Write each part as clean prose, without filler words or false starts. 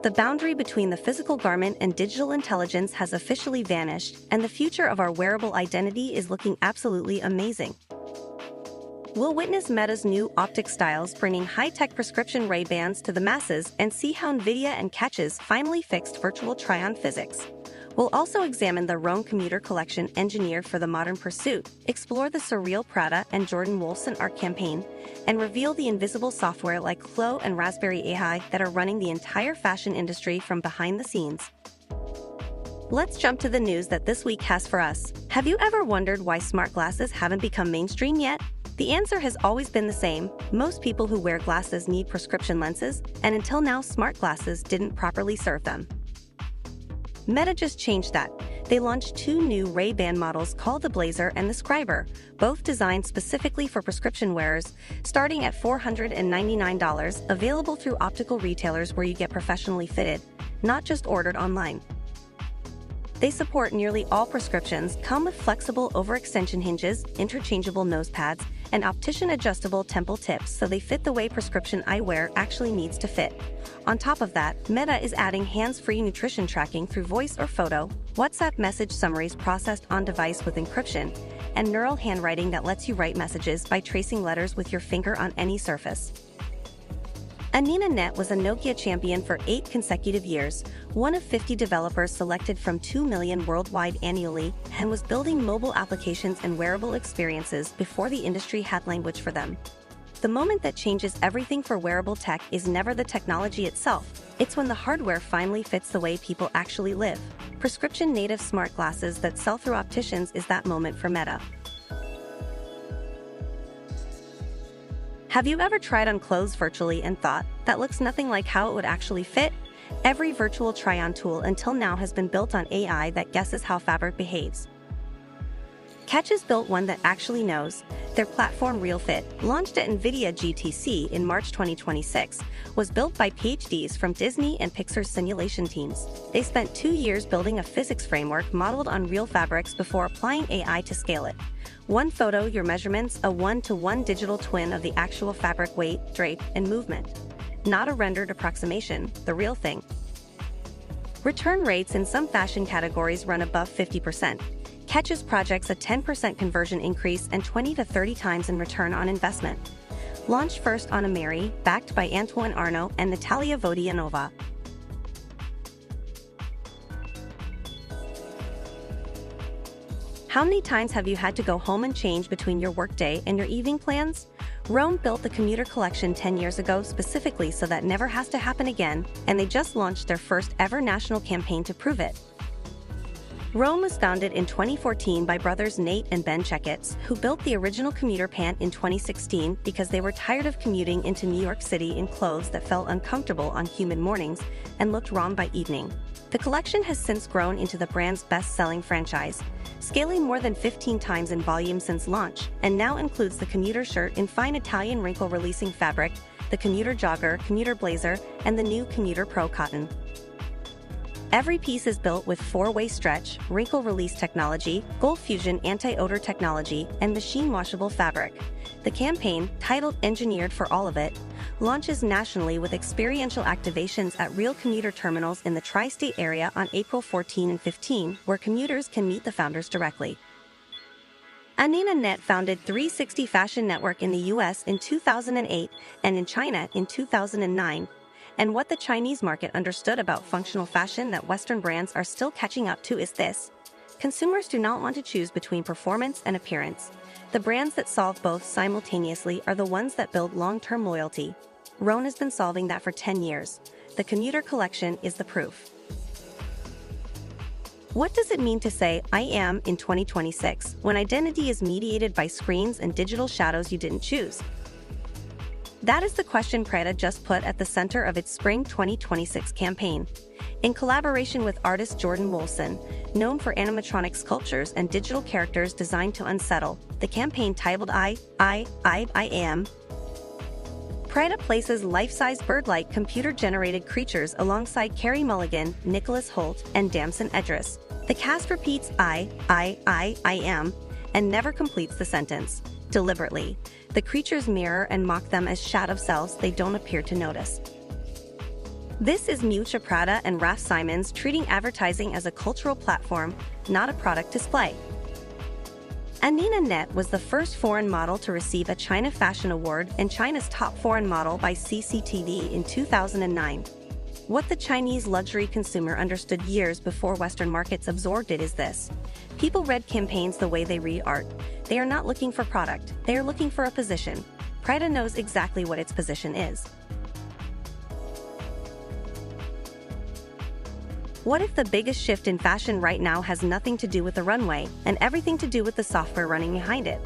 The boundary between the physical garment and digital intelligence has officially vanished, and the future of our wearable identity is looking absolutely amazing. We'll witness Meta's new optic styles bringing high-tech prescription Ray-Bans to the masses and see how Nvidia and CATCHES finally fixed virtual try-on physics. We'll also examine the Rhone Commuter Collection engineered for the modern pursuit, explore the surreal Prada and Jordan Wolfson art campaign, and reveal the invisible software like Flow and Raspberry AI that are running the entire fashion industry from behind the scenes. Let's jump to the news that this week has for us. Have you ever wondered why smart glasses haven't become mainstream yet? The answer has always been the same. Most people who wear glasses need prescription lenses, and until now, smart glasses didn't properly serve them. Meta just changed that. They launched two new Ray-Ban models called the Blayzer and the Scriber, both designed specifically for prescription wearers, starting at $499, available through optical retailers where you get professionally fitted, not just ordered online. They support nearly all prescriptions, come with flexible overextension hinges, interchangeable nose pads, and optician-adjustable temple tips so they fit the way prescription eyewear actually needs to fit. On top of that, Meta is adding hands-free nutrition tracking through voice or photo, WhatsApp message summaries processed on-device with encryption, and neural handwriting that lets you write messages by tracing letters with your finger on any surface. Anina Net was a Nokia champion for 8 consecutive years, one of 50 developers selected from 2 million worldwide annually, and was building mobile applications and wearable experiences before the industry had language for them. The moment that changes everything for wearable tech is never the technology itself, it's when the hardware finally fits the way people actually live. Prescription-native smart glasses that sell through opticians is that moment for Meta. Have you ever tried on clothes virtually and thought, that looks nothing like how it would actually fit? Every virtual try-on tool until now has been built on AI that guesses how fabric behaves. CATCHES built one that actually knows. Their platform RealFit, launched at Nvidia GTC in March 2026, was built by PhDs from Disney and Pixar's simulation teams. They spent 2 years building a physics framework modeled on real fabrics before applying AI to scale it. One photo, your measurements, a 1-to-1 digital twin of the actual fabric weight, drape, and movement. Not a rendered approximation, the real thing. Return rates in some fashion categories run above 50%. CATCHES projects a 10% conversion increase and 20 to 30 times in return on investment. Launched first on Ameri, backed by Antoine Arnaud and Natalia Vodianova. How many times have you had to go home and change between your workday and your evening plans? Rhone built the Commuter Collection 10 years ago specifically so that never has to happen again, and they just launched their first ever national campaign to prove it. Rhone was founded in 2014 by brothers Nate and Ben Checketts, who built the original commuter pant in 2016 because they were tired of commuting into New York City in clothes that felt uncomfortable on humid mornings and looked wrong by evening. The collection has since grown into the brand's best-selling franchise, scaling more than 15 times in volume since launch, and now includes the commuter shirt in fine Italian wrinkle-releasing fabric, the commuter jogger, commuter blazer, and the new commuter pro cotton. Every piece is built with 4-way stretch, wrinkle release technology, Gold Fusion anti-odor technology, and machine washable fabric. The campaign, titled Engineered for All of It, launches nationally with experiential activations at real commuter terminals in the tri-state area on April 14 and 15, where commuters can meet the founders directly. Anina Net founded 360 Fashion Network in the US in 2008 and in China in 2009. And what the Chinese market understood about functional fashion that Western brands are still catching up to is this: consumers do not want to choose between performance and appearance. The brands that solve both simultaneously are the ones that build long-term loyalty. Rhone has been solving that for 10 years. The Commuter Collection is the proof. What does it mean to say, I am, in 2026, when identity is mediated by screens and digital shadows you didn't choose? That is the question Prada just put at the center of its Spring 2026 campaign. In collaboration with artist Jordan Wolfson, known for animatronic sculptures and digital characters designed to unsettle, the campaign titled I Am, Prada places life-size bird-like computer-generated creatures alongside Carey Mulligan, Nicholas Hoult, and Damson Idris. The cast repeats I am, and never completes the sentence. Deliberately, the creatures mirror and mock them as shadow selves they don't appear to notice. This is Mucha Prada and Raf Simons treating advertising as a cultural platform, not a product display. Anina Net was the first foreign model to receive a China Fashion Award and China's top foreign model by CCTV in 2009. What the Chinese luxury consumer understood years before Western markets absorbed it is this. People read campaigns the way they read art. They are not looking for product, they are looking for a position. Prada knows exactly what its position is. What if the biggest shift in fashion right now has nothing to do with the runway and everything to do with the software running behind it?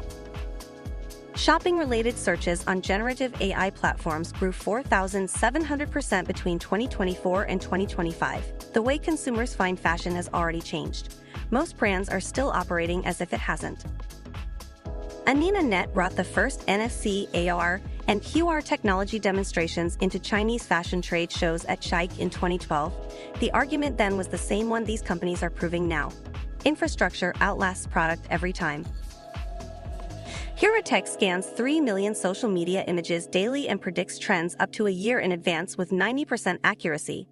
Shopping-related searches on generative AI platforms grew 4,700% between 2024 and 2025. The way consumers find fashion has already changed. Most brands are still operating as if it hasn't. Anina Net brought the first NFC, AR, and QR technology demonstrations into Chinese fashion trade shows at CATCHES in 2012. The argument then was the same one these companies are proving now. Infrastructure outlasts product every time. Heuritech scans 3 million social media images daily and predicts trends up to a year in advance with 90% accuracy.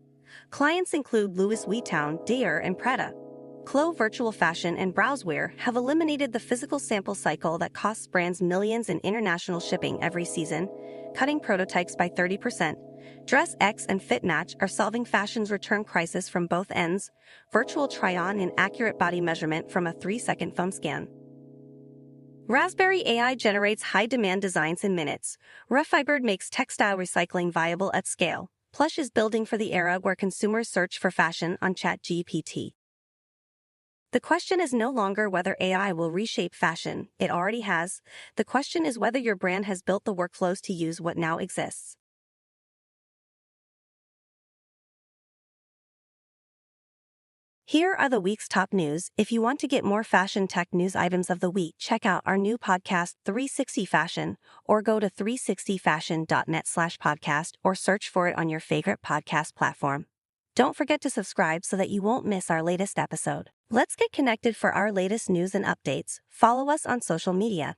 Clients include Louis Vuitton, Dior, and Prada. Clo Virtual Fashion and Browswear have eliminated the physical sample cycle that costs brands millions in international shipping every season, cutting prototypes by 30%. DressX and FitMatch are solving fashion's return crisis from both ends, virtual try-on and accurate body measurement from a 3-second phone scan. Raspberry AI generates high-demand designs in minutes. Refibered makes textile recycling viable at scale. Plush is building for the era where consumers search for fashion on ChatGPT. The question is no longer whether AI will reshape fashion, it already has. The question is whether your brand has built the workflows to use what now exists. Here are the week's top news. If you want to get more fashion tech news items of the week, check out our new podcast, 360 Fashion, or go to 360fashion.net/podcast or search for it on your favorite podcast platform. Don't forget to subscribe so that you won't miss our latest episode. Let's get connected for our latest news and updates. Follow us on social media.